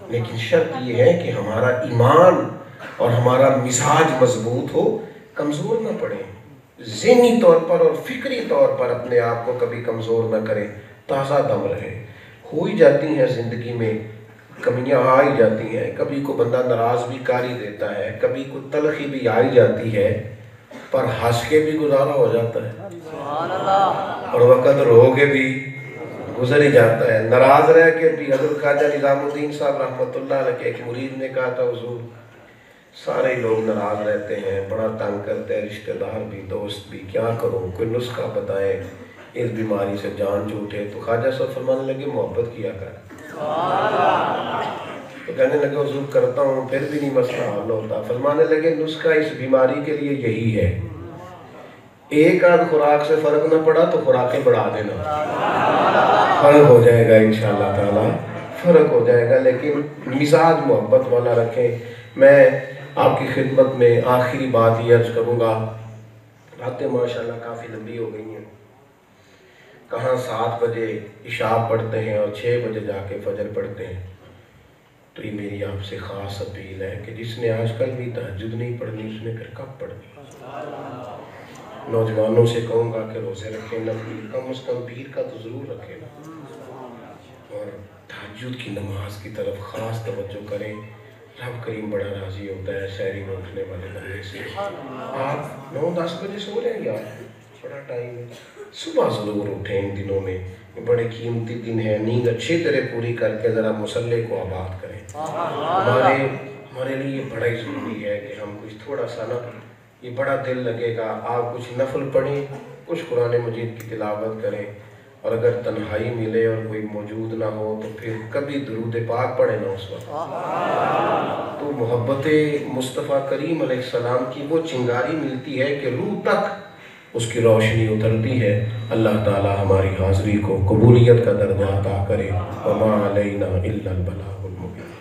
لیکن شرط یہ ہے کہ ہمارا ایمان اور ہمارا مزاج مضبوط ہو، کمزور نہ پڑے، ذہنی طور پر اور فکری طور پر اپنے آپ کو کبھی کمزور نہ کرے، تازہ دم رہے۔ ہو ہی جاتی ہیں زندگی میں کمیاں، آ ہی جاتی ہیں، کبھی کو بندہ ناراض بھی کر ہی دیتا ہے، کبھی کو تلخی بھی آ ہی جاتی ہے، پر ہنس کے بھی گزارا ہو جاتا ہے، اور وقت رو کے بھی گزر ہی جاتا ہے۔ ناراض رہ کے بھی حضرت خواجہ نظام الدین صاحب رحمۃ اللہ علیہ کے ایک مرید نے کہا تھا حضور سارے لوگ ناراض رہتے ہیں، بڑا تنگ کرتے ہیں، رشتہ دار بھی دوست بھی، کیا کروں، کوئی نسخہ بتائیں اس بیماری سے جان چھوٹے۔ تو خواجہ صاحب فرمانے لگے محبت کیا کر۔ تو کہنے لگے حضور کرتا ہوں پھر بھی نہیں مسئلہ حل ہوتا۔ فرمانے لگے نسخہ اس بیماری کے لیے یہی ہے، ایک آدھ خوراک سے فرق نہ پڑا تو خوراکیں بڑھا دینا، فرق ہو جائے گا انشاءاللہ تعالی، فرق ہو جائے گا، لیکن مزاج محبت والا رکھیں۔ میں آپ کی خدمت میں آخری بات یہ عرض کروں گا، راتیں ماشاءاللہ کافی لمبی ہو گئی ہیں، کہاں 7 بجے عشاء پڑھتے ہیں اور 6 بجے جا کے فجر پڑھتے ہیں۔ تو یہ میری آپ سے خاص اپیل ہے کہ جس نے آج کل بھی تہجد نہیں پڑھنی اس نے پھر کب پڑھنی؟ نوجوانوں سے کہوں گا کہ روزے رکھیں، نفلی کم از کم پیر کا تو ضرور رکھیں، اور تہجد کی نماز کی طرف خاص توجہ کریں۔ رب کریم بڑا راضی ہوتا ہے سحری میں اٹھنے والے بندے سے۔ آپ 9-10 بجے سو رہے ہیں یار، بڑا ٹائم ہے، صبح ضرور اٹھیں ان دنوں میں، بڑے قیمتی دن ہے، نیند اچھی طرح پوری کر کے ذرا مصلے کو آباد کریں۔ ہمارے لیے بڑا ہی ضروری ہے کہ ہم کچھ تھوڑا سا نا، یہ بڑا دل لگے گا، آپ کچھ نفل پڑھیں، کچھ قرآن مجید کی تلاوت کریں، اور اگر تنہائی ملے اور کوئی موجود نہ ہو تو پھر کبھی درود پاک پڑھیں نا اس وقت، تو محبت مصطفیٰ کریم علیہ السلام کی وہ چنگاری ملتی ہے کہ روح تک اس کی روشنی اترتی ہے۔ اللہ تعالی ہماری حاضری کو قبولیت کا درجہ عطا کرے۔ وما علینا الا البلاغ المبین۔